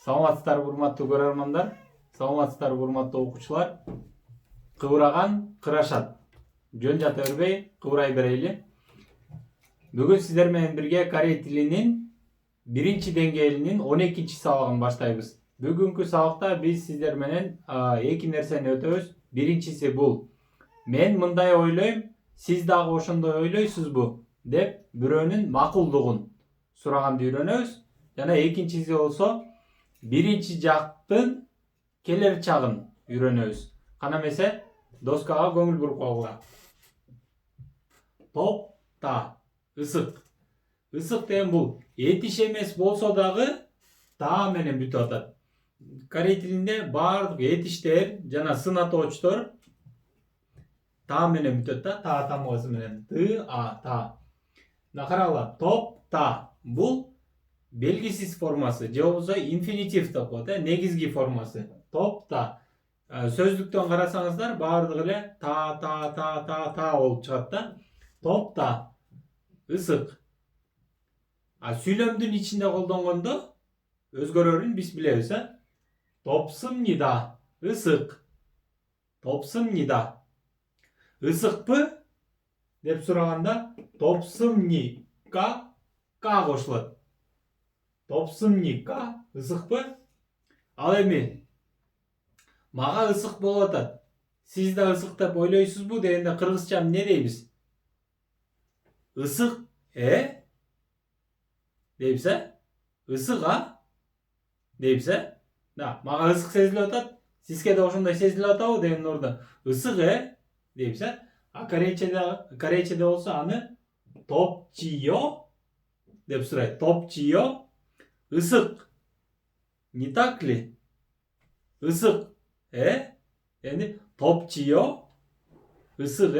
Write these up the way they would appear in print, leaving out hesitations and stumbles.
Саламатсыздарбы урматтуу көрөрмандар, саламатсыздарбы урматтуу окуучулар. Кыбыраган кырашат. Жөн жата бербей, кыбырай берели. Бүгүн сиздер менен бирге корей тилинин биринчи деңгээлинин 12-чи сабагын баштайбыз. Бүгүнкү сабакта биз сиздер менен эки нерсени өтөбүз. Биринчиси бул: мен мындай ойлойм, сиз дагы ошондой ойлойсузбу деп бирөөнүн макулдугун сураганды үйрөнөбүз. Жана экинчиси болсо биринчи жактын келер чагын үйрөнөбүз. Кана эмесе доскага көңүл буруп койгула. Топта ысык. Ысык деген бул этиш эмес болсо дагы та менен бүтүп атат. Корей тилинде баардык этиштер жана сын атоочтор та менен бүтөт да, та тамгасы менен. Та. Мына карагыла, топта бул белгисиз формасы, же болбосо инфинитив деп коет, негизги формасы. Топта. Сөздүктөн карасаңыздар баардыгы эле та болуп чыгат да. Топта ысык. Сүйлөмдүн ичинде колдонгондо өзгөрөрүн биз билебиз, Топсымнида ысык. Топсымнида. Ысыкпы деп сураганда топсымника ка кошулат. Топсымника ысыкпы? Ал эми мага ысык болуп атат, сиз да ысык деп ойлойсузбу дегенде кыргызча эмне дейбиз? Ысык дейбиз, ысык дейбиз, мага ысык сезилип атат, сизге да ошондой сезилип атабы деген ордо ысык дейбиз. Корейчеде болсо аны топчиё деп сурайт. Топчиё ысык. Не так ли? Ысык эми топчиё ысык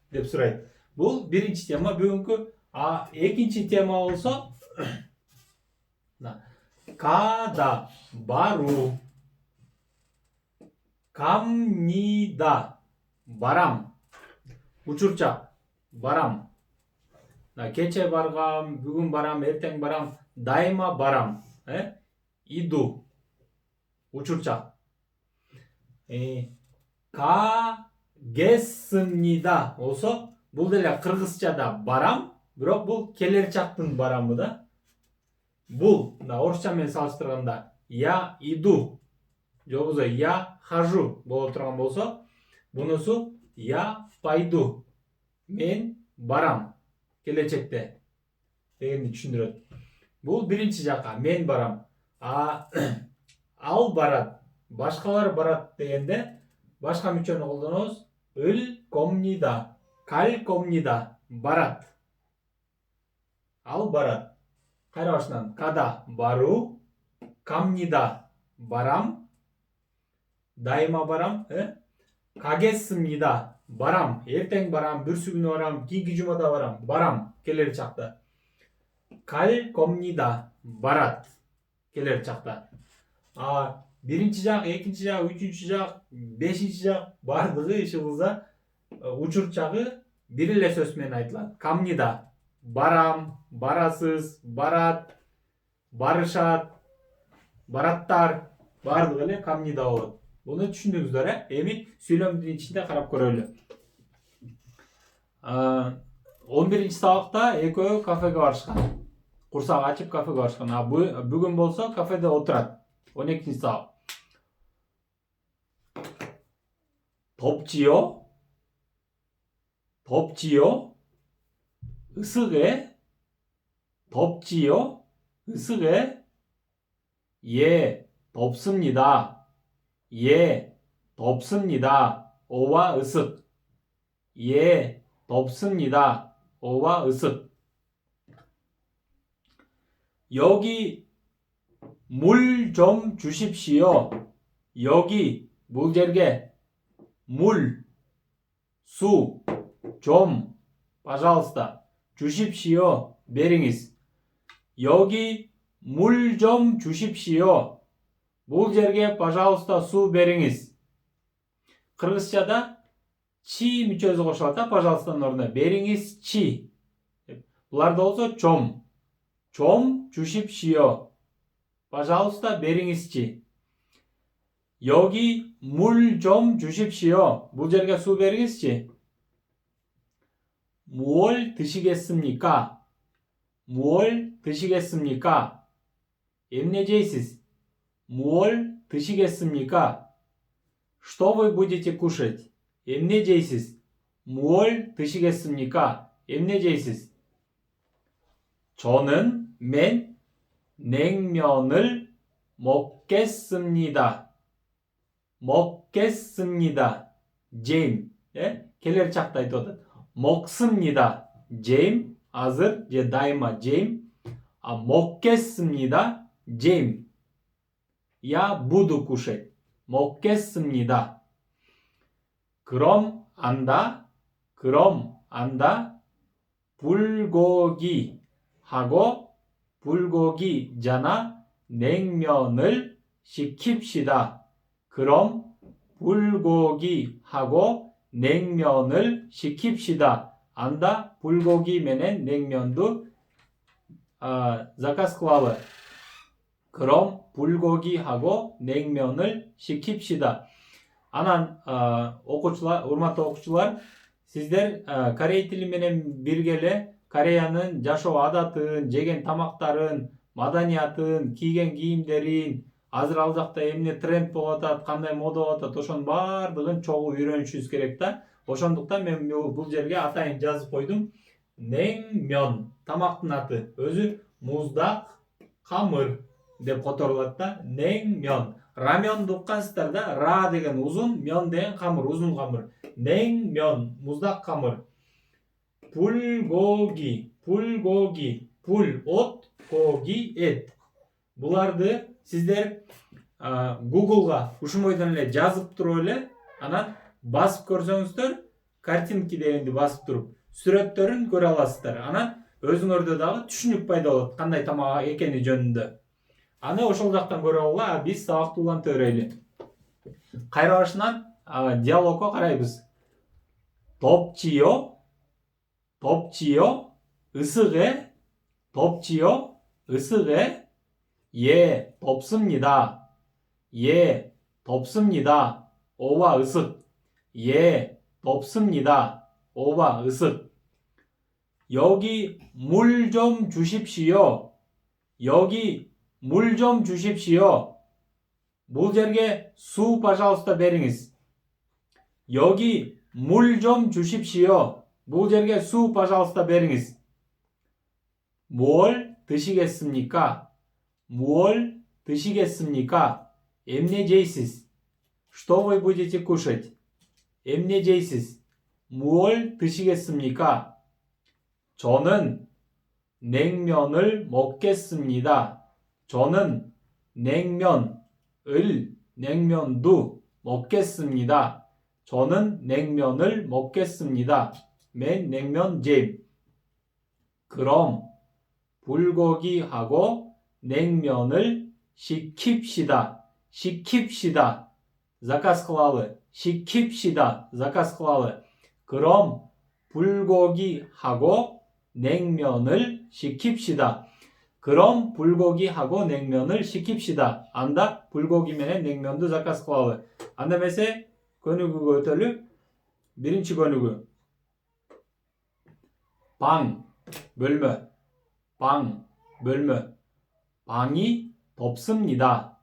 деп сурайт. Бул биринчи тема бүгүнкү. Экинчи тема болсо када бару. Камнида барам. Учурчак барам. Кече баргам, бүгүн барам, эртең барам, дайыма барам. Иду. Учурчак. Кагесымнида болсо бул деле кыргызчада барам, бирок бул келер чактын барамы да. Бул орусча менен салыштырганда я иду же болбосо я хожу боло турган болсо, бунусу я пойду. Мен барам келечекте дегенди түшүндүрөт. Бул биринчи жакка мен барам. Ал барат, башкалар барат дегенде башка мүчөнү колдонобуз. Ыл комнида, кал комнида барат. Ал барат. Кайра башынан. Када бару, камнида барам, дайыма барам, кагесымнида барам, эртең барам, бүрсү күнү барам, кийинки жумада барам, келер чакта. Кал комнида барат, келер чакта. Биринчи жак, экинчи жак, үчүнчү жак, бешинчи жак баардыгы иши кылса учурчагы бир эле сөз менен айтылат. Камнида барам, барасыз, барат, барышат, бараттар баардыгы эле камнида болот. Буну түшүндүңүздөр, эми сүйлөмдүн ичинде карап көрөлү. 11-чи сабакта экөө кафеге барышкан. Курсак ачып кафеге барышкан. Бүгүн болсо кафеде отурат. 12-чи сабак. Топчиё ысык топчи요 ысык 덥습니다. 덥습니다. 오와 ысык. 덥습니다. 오와 ысык. 여기 물 좀 주십시오. 여기 물 жерге 물, 수, 좀, пожалуйста, 주십시오, бериңиз. 여기 물 좀 주십시오. бул жерге, пожалуйста, суу бериңиз. Кыргызчада чи мүчөсү кошулат, пожалуйстанын ордуна бериңиз чи. Буларда болсо чом. 좀 주십시오. пожалуйста, беріңізші. 여기 물 좀 주십시오. 물 жерге 수 беріңізші. 뭘 드시겠습니까? 뭘 드시겠습니까? эмне жейсіз? 뭘 드시겠습니까? Что вы будете кушать? эмне жейсіз? 뭘 드시겠습니까? эмне жейсіз? мен 냉면을 먹겠습니다. 먹겠습니다. 제임. 예? келер чакта айтып атат. 먹습니다. 제임. азыр же дайыма 제임. А 먹겠습니다. 제임. Я буду кушать. 먹겠습니다. 그럼 안다. 불고기 하고 불고기잖아. 냉면을 시킵시다. 그럼 불고기하고 냉면을 시킵시다. 안다. 불고기 менен 냉면도 заказ кылалы. 그럼 불고기하고 냉면을 시킵시다. Анан урматтуу окуучулар, сиздер корей тили менен биргеле Кореянын жашоо адатын, жеген тамактарын, маданиятын, кийген кийимдерин, азыр ал жакта эмне тренд болуп атат, кандай мода болуп атат, ошонун баардыгын чогуу үйрөнүшүбүз керек да. Ошондуктан мен бул жерге атайын жазып койдум. 냉면, тамактын аты, өзү муздак камыр деп которулат да. 냉면. Раменду уккансыздар да, ра деген узун, 면 деген камыр, узун камыр. 냉면, муздак камыр. 불고기, 불, от, 고기, эт. Буларды сиздер Google'га ушул бойдон эле жазып туруп эле, анан басып көрсөңүздөр, картинки дегенди басып туруп, сүрөттөрүн көрө аласыздар. Анан өзүңөрдө дагы түшүнүк пайда болот, кандай тамак экени жөнүндө. Аны ошол жактан көрө алгыла, биз сабакты уланта берели. Кайра башынан диалогго карайбыз. 덥지요? 으스게? 덥지요? 으스게? 예, 덥습니다. 예, 덥습니다. 오와 으슥. 예, 덥습니다. 오와 으슥. 여기 물 좀 주십시오. 여기 물 좀 주십시오. 물 жерге 수 пожалуйста беріңіз. 여기 물 좀 주십시오. 물 жерге 수 пожалуйста беріңіз. 뭘 드시겠습니까? 뭘 드시겠습니까? эмне жейсіз? Что вы будете кушать? эмне жейсіз? 뭘 드시겠습니까? 저는 냉면을 먹겠습니다. 저는 냉면도 먹겠습니다. 저는 냉면을 먹겠습니다. 맨 냉면 잼. 그럼 불고기하고 냉면을 시킵시다. 시킵시다. заказ кылалы. 시킵시다. заказ кылалы. 그럼 불고기하고 냉면을 시킵시다. 그럼 불고기하고 냉면을 시킵시다. 안다? 불고기 менен 냉면도 заказ кылалы. Анда эмесе көнүгүүгө өтөлү. Биринчи көнүгүү. 방, бөлмө. 방, бөлмө. 방이 덥습니다.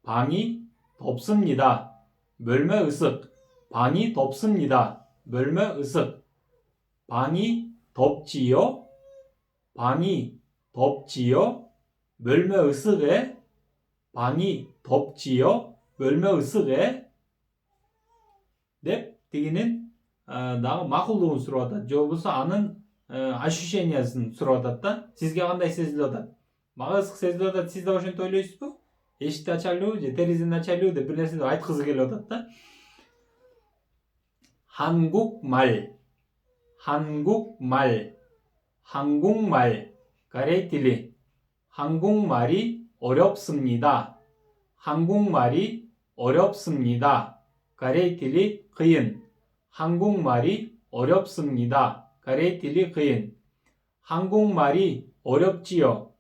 방이 덥습니다. бөлмө ысык. 방이 덥습니다. бөлмө ысык. 방이 덥지요? 방이 덥지요? бөлмө ысык. 방이 덥지요? бөлмө ысык. деп дегенин дагы макулдугун сурап атат. же болбосо анын ощущениясын сурап атат да. Сизге кандай сезилип атат? Мага ысык сезилип атат. Сиз да ошентип ойлойсузбу? Эшикти ачайлыбы же терезени ачайлыбы деп бир нерсе айткызы келип атат да. 한국말, корей тили. 한국말이 어렵습니다. 한국말이 어렵습니다. корей тили кыйын. 한국말이 어렵습니다. корей тили кыйын. 한국말이 어렵지요.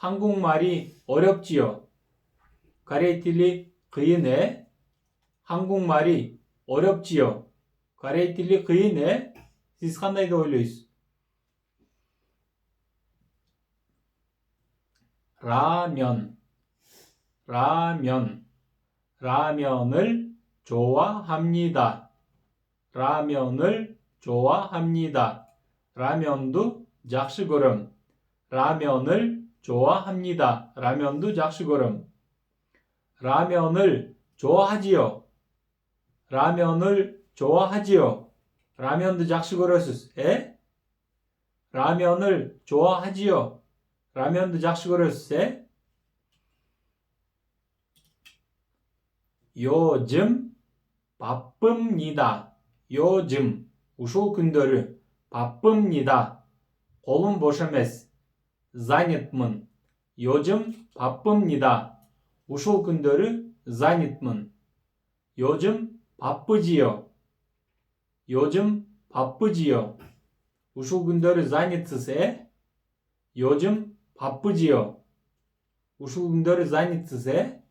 한국말이 어렵지요. Корей тілі қиын, 에? 한국말이 어렵지요. Корей тілі қиын, 에? Siz қандай деп ойлайсыз? 라면, 라면, 라면을 좋아합니다. 라면을 좋아합니다. 라면도 жақсы көрем. 라면을 좋아합니다. 라면도 жақсы көрем. 라면을 좋아하지요. 라면을 좋아하지요. 라면도 жақсы көресіз, 에? 라면을 좋아하지요. 라면도 жақсы көресіз, 에? 요즘 바쁩니다. 요즘 ушул күндөрү 바쁩니다. қолым бош емес. занятмын. 요즘 바쁩니다. ушул күндөрү занятмын. 요즘 바쁘지요. 요즘 바쁘지요. ушул күндөрү занятсыз, 에? 요즘 바쁘지요. ушул күндөрү занятсыз, 에?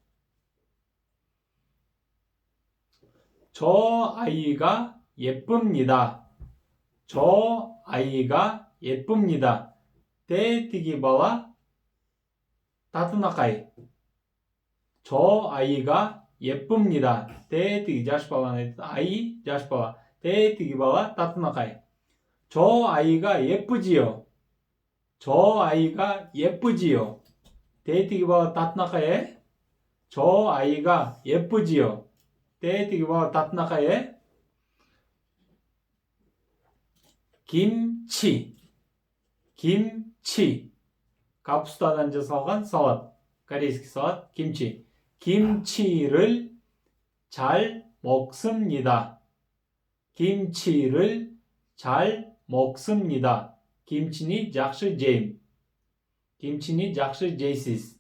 저 아이가 예쁩니다. 저 아이가 예쁩니다. тетиги бала татынакай. 저 아이가 예쁩니다. тетиги жаш баланы айтты. 아이 жаш бала. тетиги бала татынакай. 저 아이가 예쁘지요. 저 아이가 예쁘지요. тетиги бала татынакай. 저 아이가 예쁘지요. tетиги бала татынакай. 김치, 김치. капустадан жасалған салат. корейский салат, 김치. 김치를 잘 먹습니다. 김치를 잘 먹습니다. 김치니 жақсы жейм. 김치니 жақсы жейсіз.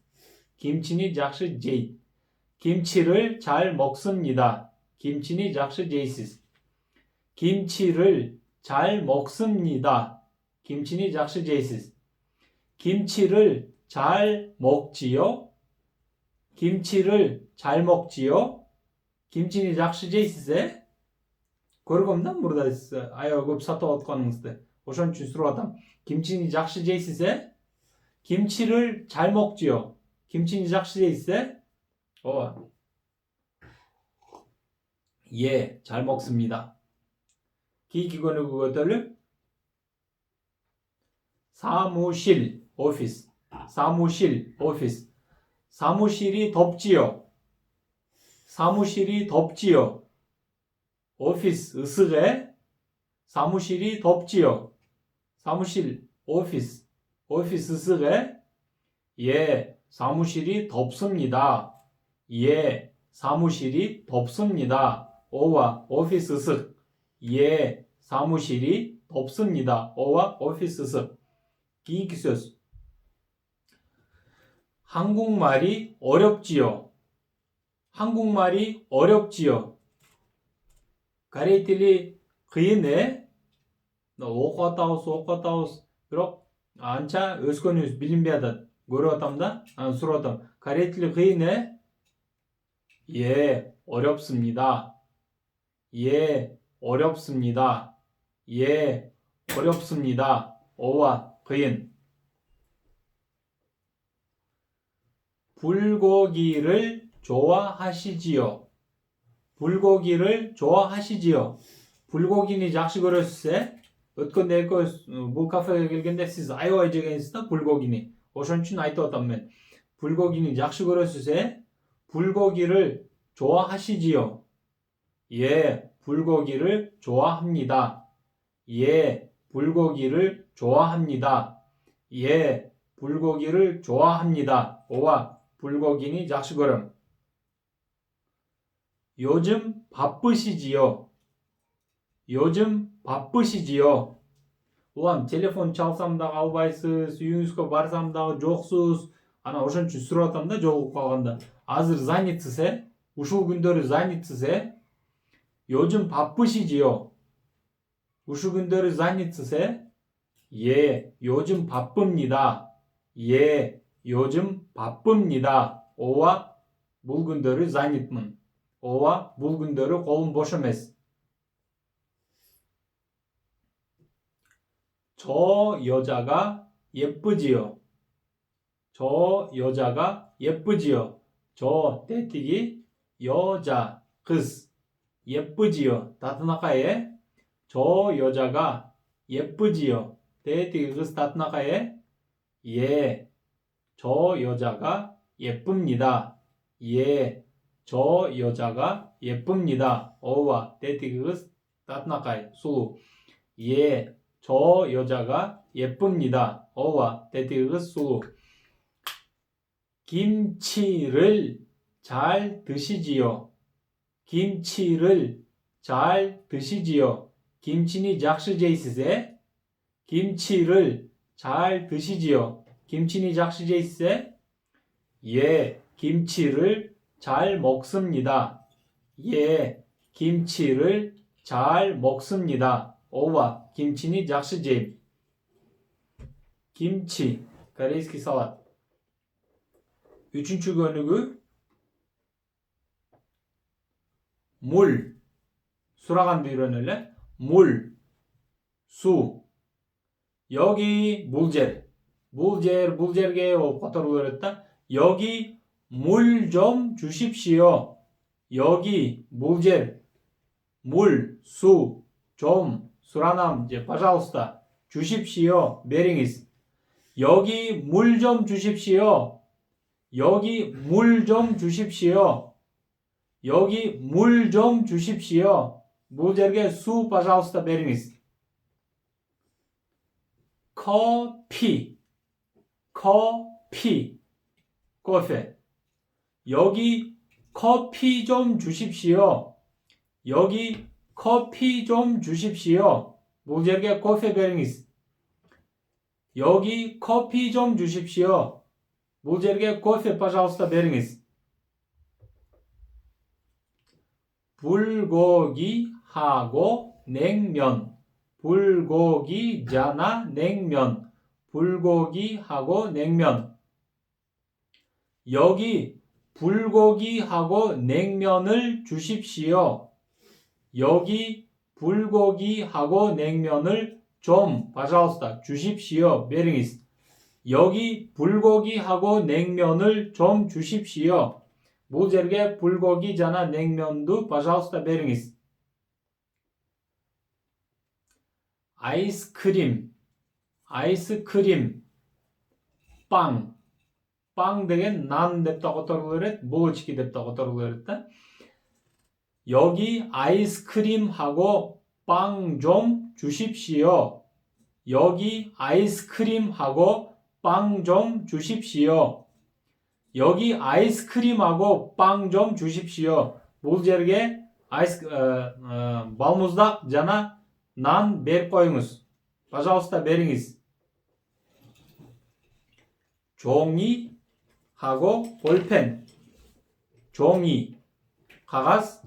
김치니 жақсы жейді. 김치를 잘 먹습니다. 김치니 жақсы жейсіз. 김치를 잘 먹습니다. 김치니 жақсы жейсіз. 김치를 잘 먹지요. 김치를 잘 먹지요. 김치니 жақсы жейсіз, көргөм да мурда аябай көп сатып атканыңызды. ошон үчүн сурап атам. 김치니 жақсы жейсіз, 김치를 잘 먹지요. 김치니 жақсы жейсіз, 예, 잘 먹습니다. 기기권의 그것들을 사무실, 오피스. 사무실, 오피스. 사무실이 덥지요. 사무실이 덥지요. 오피스, 으스게. 사무실이 덥지요. 사무실, 오피스. 오피스, 으스게. 예, 사무실이 덥습니다. 예, 사무실이 덥습니다. 오와 오피스 습. 예, 사무실이 덥습니다. 오와 오피스 습. 기기 сөз. 한국말이 어렵지요. 한국말이 어렵지요. корей тілі қиын, оқып атабыз. Бирок анча өскөнүбүз билинбей атат. Көрүп атам да, сурап атам. корей тілі қиын, 예, 어렵습니다. 예, 어렵습니다. 예, 어렵습니다. 오와 그인. 불고기를 좋아하시지요. 불고기를 좋아하시지요. 불고기니 жақсы көрөсүз, өткөндө экөөбүз бул кафеге келгенде сиз аябай жегенсиз да 불고기니. ошон үчүн айтып атам мен. 불고기니 жақсы көрөсүз, 불고기를 좋아하시지요. 예, 불고기를 좋아합니다. 예, 불고기를 좋아합니다. 예, 불고기를 좋아합니다. 오와 불고기니 жақсы көрөм. 요즘 바쁘시지요. 요즘 바쁘시지요. улам телефон чалсам дагы албайсыз, үйүңүзгө барсам дагы жоксуз. Ана ошон үчүн сурап атам да, жолугуп калганда. азыр занятсыз, ушул күндөрү занятсыз, 요즘 바쁘시지요. ушул күндөрү занятсыз, 예, 요즘 바쁩니다. 예, 요즘 바쁩니다. ооба бул күндөрү занятмын. ооба бул күндөрү колум бош эмес. 저 여자가 예쁘지요. 저 여자가 예쁘지요. 저 떼띠기 여자 kız 예쁘지요. 따뜻하게 저 여자가 예쁘지요. 떼띠기 kız 따뜻하게 예. 저 여자가 예쁩니다. 예. 저 여자가 예쁩니다. ооба 떼띠기 kız 따뜻하게 수루 예. 저 여자가 예쁩니다. ооба 떼띠기 kız 수루 김치를 잘 드시지요. 김치를 잘 드시지요. 김치니 жақсы жейсіз? 김치를 잘 드시지요. 김치니 жақсы жейсіз? 예, 김치를 잘 먹습니다. 예, 김치를 잘 먹습니다. ооба 김치니 жақсы жейм. 김치, корейский салат. Üçüncü könügü 물 수라간도 이러는래 물 수 여기 물제르게 오빠터로 그랬다 여기 물 좀 주십시오. 여기 물 수 좀 수라남 이제 пожалуйста 주십시오. 베링이스 여기 물 좀 주십시오. 여기 물 좀 주십시오. 여기 물 좀 주십시오. 물제르게 수 пожалуйста 베링이스 커피 코페 여기 커피 좀 주십시오. 여기 커피 좀 주십시오. 물제르게 코페 베링이스 여기 커피 좀 주십시오. 물제르게 кофе, пожалуйста, 베링이스. 불고기하고 냉면. 불고기잖아 냉면. 불고기하고 냉면. 여기 불고기하고 냉면을 주십시오. 여기 불고기하고 냉면을 좀, пожалуйста, 주십시오. 베링이스. 여기 불고기하고 냉면을 좀 주십시오. 물제르게 불고기잖아 냉면도 пожалуйста 베링이스. 아이스크림 빵 деген нан деп та которулат, булочки деп та которулат. 여기 아이스크림하고 빵 좀 주십시오. 여기 아이스크림하고 빵 좀 주십시오. 여기 아이스크림하고 빵 좀 주십시오. 물제르게 балмуздак жана нан берип коюңуз. пожалуйста бериңиз. 종이하고 볼펜. 종이 қағаз,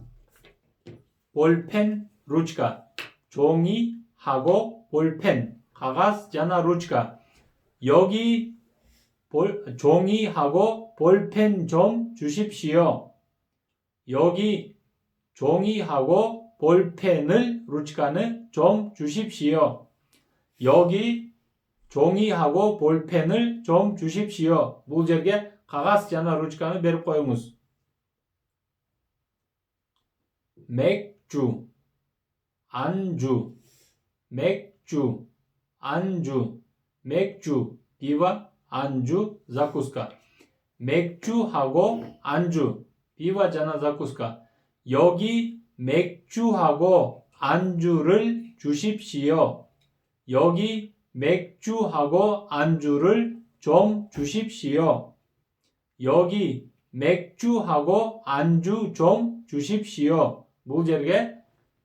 볼펜 ручка. 종이하고 볼펜 қағаз жана ручка. 여기 종이하고 볼펜 좀 주십시오. 여기 종이하고 볼펜을 루치카는 좀 주십시오. 여기 종이하고 볼펜을 좀 주십시오. 물제르게 қағаз жана ручканы берип коюңуз. 맥주 안주 맥주 пиво 안주 закуска. 맥주하고 안주 пиво жана закуска. 여기 맥주하고 안주를 주십시오. 여기 맥주하고 안주를 좀 주십시오. 여기 맥주하고 안주 좀 주십시오. 물제르게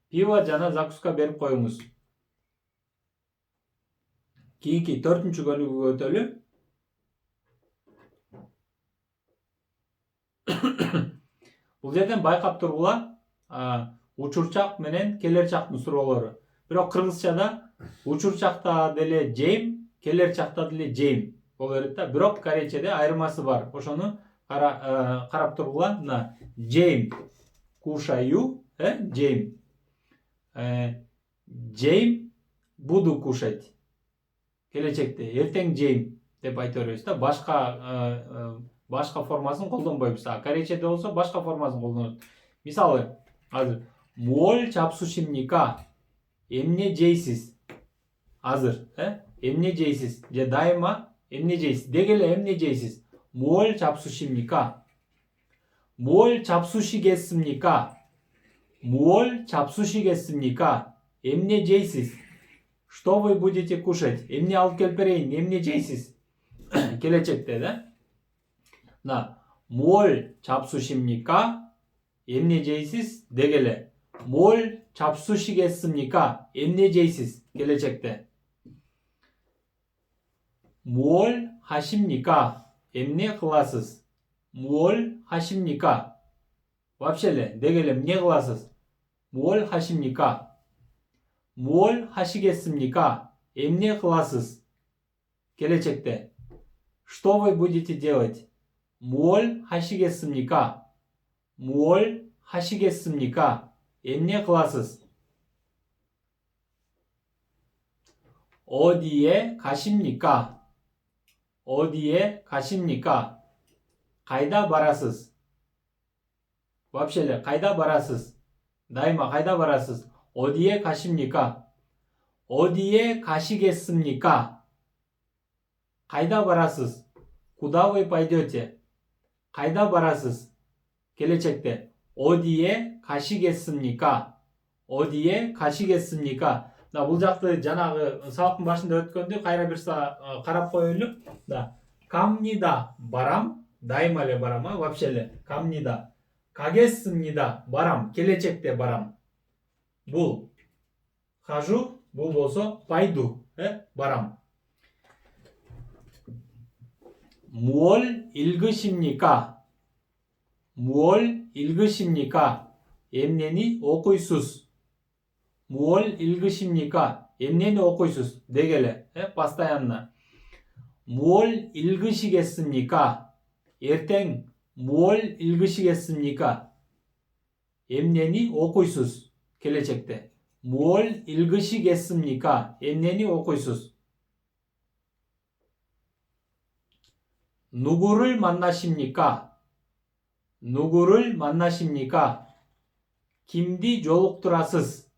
пиво жана закуска берип коюңуз. Keyingi 4-cü bölümgө өтөлү. Бул жерден байкап тургула учурчак менен келерчактын суроолору. Бирок кыргызчада учурчакта деле жейм, келерчакта деле жейм. боло берет да. Бирок корейчеде айырмасы бар. Ошону карап тургула. Мына жейм кушаю, жейм. Жейм буду кушать. Келечекте эртең жейм деп айта беребиз да. Башка формасын колдонбойбуз. Корейчеде болсо башка формасын колдонот. Мисалы, азыр 뭘 잡수십니까? Эмне жейсиз? Азыр, эмне жейсиз? Же дайыма эмне жейсиз? Деги эле эмне жейсиз? 뭘 잡수십니까? 뭘 잡수시겠습니까? 뭘 잡수시겠습니까? Эмне жейсиз? Что вы будете кушать? Эмне алып келип берейин? Эмне жейсиз? Келечекте, да? 나 뭘 잡수십니까? эмне жейсиз? Деги эле 뭘 잡수시겠습니까? эмне жейсиz? келечекте. 뭘 하십니까? эмне кыласыз? 뭘 하십니까? вообще эле деги эле эмне кыласыз? 뭘 하십니까? 뭘 하시겠습니까? эмне кыласыз? келечекте. что вы будете делать? 뭘 하시겠습니까? 뭘 하시겠습니까? эмне кыласыз? 어디에 가십니까? 어디에 가십니까? Кайда барасыз? вообще эле кайда барасыз? дайыма кайда барасыз? 어디에 가십니까? 어디에 가시겠습니까? Кайда барасыз? Куда вы пойдете? Кайда барасыз? келечекте. 어디에 가시겠습니까? 어디에 가시겠습니까? бул жакты жанагы сабактын башында өткөндө кайра бир карап коелу. 갑니다 барам, дайыма эле барам, вообще эле 갑니다. 가겠습니다 барам, келечекте барам. бул хожу, бул болсо пойду, барам. 뭘 읽으십니까? 뭘 읽으십니까? эмнени окуйсуз? 뭘 읽으십니까? эмнени окуйсуз? деги эле, постоянно. 뭘 읽으시겠습니까? эртең 뭘 읽으시겠습니까? эмнени окуйсуз? келечекте. 뭘 읽으시겠습니까? эмнени окуйсуз? 누구를 만나십니까? 누구를 만나십니까? kimdi жолуктурасыз?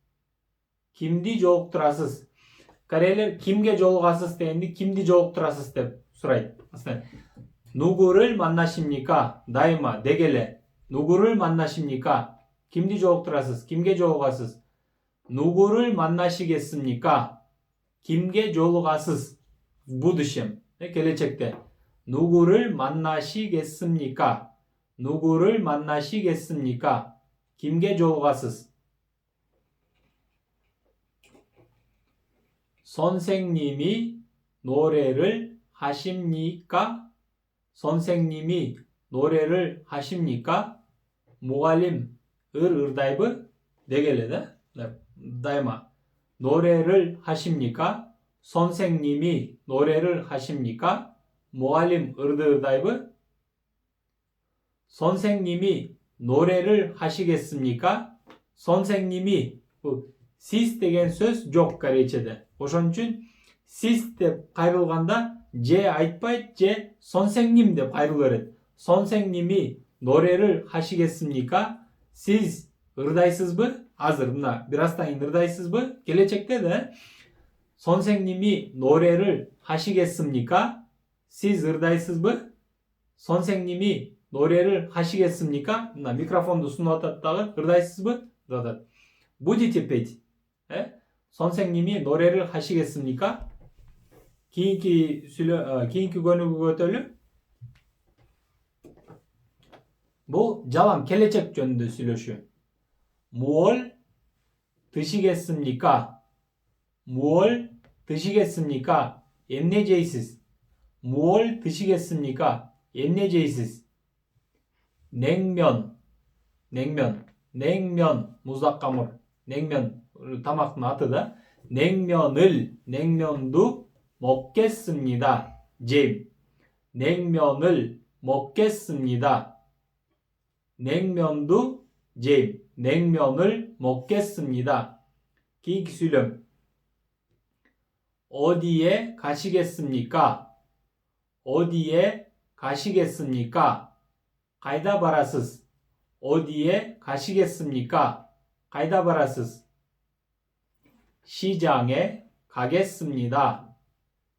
kimdi жолуктурасыз? корейлер kimге жолугасыз дегенде kimdi жолуктурасыз деп сурайт. 누구를 만나십니까? дайыма деги эле 누구를 만나십니까? kimdi жолуктурасыз? kimге жолугасыз? 누구를 만나시겠습니까? kimге жолугасыз? в будущем, келечекте. 누구를 만나시겠습니까? 누구를 만나시겠습니까? kimге жолугасыз? 선생님이 노래를 하십니까? 선생님이 노래를 하십니까? 무갈림 ырдайбы? деги эле да. дайыма 노래를 하십니까? 선생님이 노래를 하십니까? 무갈림 ырдайбы? 선생님이 노래를 하시겠습니까? 선생님이 siz деген сөз жок корейчеде. ошон үчүн siz деп кайрылганда же айтпайт, же 선생님 деп кайрыла берет. 선생님이 노래를 하시겠습니까? siz ырдайсызбы? азыр мына бир аздан кийин ырдайсызбы? келечекте да. 선생님이 노래를 하시겠습니까? siz ырдайсызбы? 선생님이 노래를 하시겠습니까? мына микрофонду сунуп атат дагы. ырдайсызбы? деп атат. будете петь? 선생님이 노래를 하시겠습니까? кийинки көнүгүгө өтөлү. бул жалаң келечек жөнүндө сүйлөшүү. 뭘 드시겠습니까? 뭘 드시겠습니까? эмне жейсиз? 뭘 드시겠습니까? эмне жейсиз? 냉면 무здак-камыр. 냉면 тамактын аты да. 냉면도 먹겠습니다. жейм. 냉면을 먹겠습니다. 냉면도 제임. 냉면을 먹겠습니다. 기기 수렴. 어디에 가시겠습니까? 어디에 가시겠습니까? 가이다 바라스스. 어디에 가시겠습니까? 가이다 바라스스. 시장에 가겠습니다.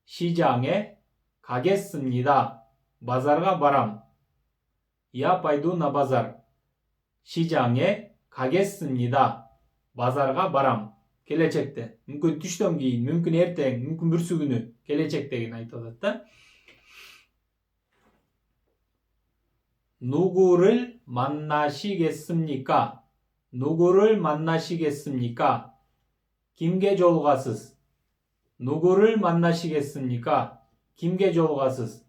시장에 가겠습니다. 바자르가 바람. 야 파이두 나 바자르. 시장에 가겠습니다. 바자르가 바람. келечекте. мүмкін түштөн кийин, мүмкін эртең, мүмкін бүрсү күнү келечектегин айтып атат да. 누구를 만나시겠습니까? 누구를 만나시겠습니까? 김게 жолугасыз. 누구를 만나시겠습니까? 김게 жолугасыз.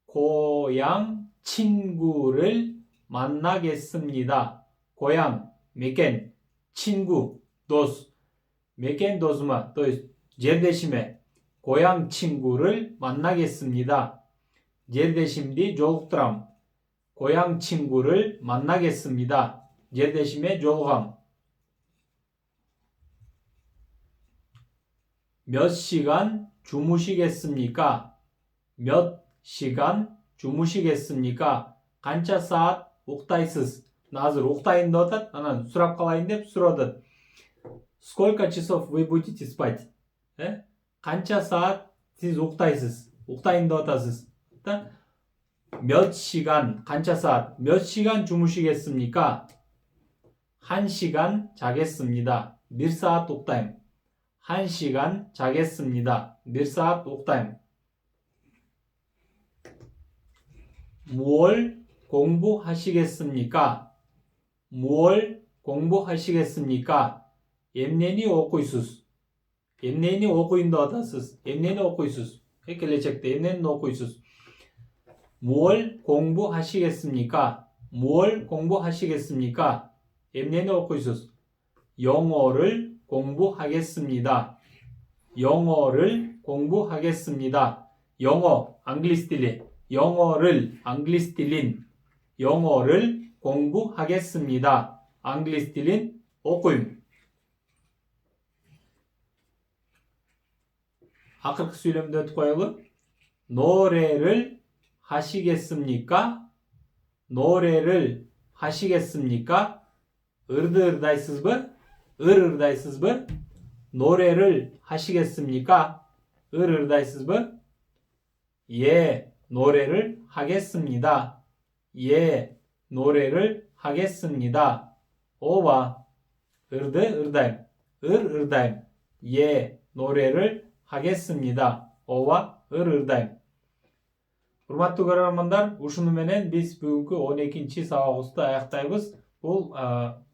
고향 친구를 만나겠습니다. 고향, 메켄, 친구, 도스. 메켄 도스마, 또 жердешиме. 고향 친구를 만나겠습니다. жердешимди жолуктурам. 고향 친구를 만나겠습니다. жердешиме жолугам. 몇 시간 주무시겠습니까? 몇 시간 주무시겠습니까? канча саат уктайсыз? Азыр уктайын деп атат, анан сурап калайын деп сурады. Сколько часов вы будете спать? канча саат сиз уктайсыз? уктайын деп атасыз. 몇 시간, канча саат? 몇 시간 주무시겠습니까? 1시간 자겠습니다. 1사at уктайм. 1시간 자겠습니다. 1사at уктайм. 무얼 공부하시겠습니까? 무얼 공부하시겠습니까? эмнени окуйсуз? эмнени окуйын деп атасыз? эмнени окуйсуз? келечекте эмнени окуйсуз? 무얼 공부하시겠습니까? 무얼 공부하시겠습니까? эмнени окуйсуз? 영어를 공부하겠습니다. 영어를 공부하겠습니다. 영어, 앙글리스 딜리. 영어를, 앙글리스 딜린. 영어를 공부하겠습니다. 앙글리스 딜린, окуйм. ақырғы сөйлемді өтіп қоялы. 노래를 하시겠습니까? 노래를 하시겠습니까? ырды ырдайсызбы? ырдайсызбы? 노래를 하시겠습니까? ырдайсызбы? 예, 노래를 하겠습니다. 예, 노래를 하겠습니다. 오바, ырды ырдайм. ырдайм. 예, 노래를 하겠습니다. 오바, ырдайм. Урматтуу көрөрмандар, ушуну менен биз бүгүнкү 12-чи сабагыбызды аяктайбыз. Бул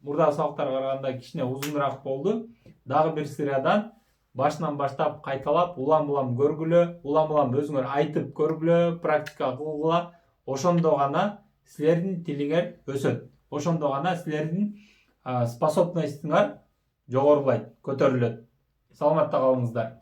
мурдагы сабактарга караганда кичине узунураак болду. Дагы бир сериядан башынан баштап кайталап, улам-улам көргүлө, улам-улам өзүңөр айтып көргүлө, практика кылгыла. Ошондо гана силердин тилиңер өсөт. Ошондо гана силердин способностьуңар жогорулайт, көтөрүлөт. Саламатта калыңыздар.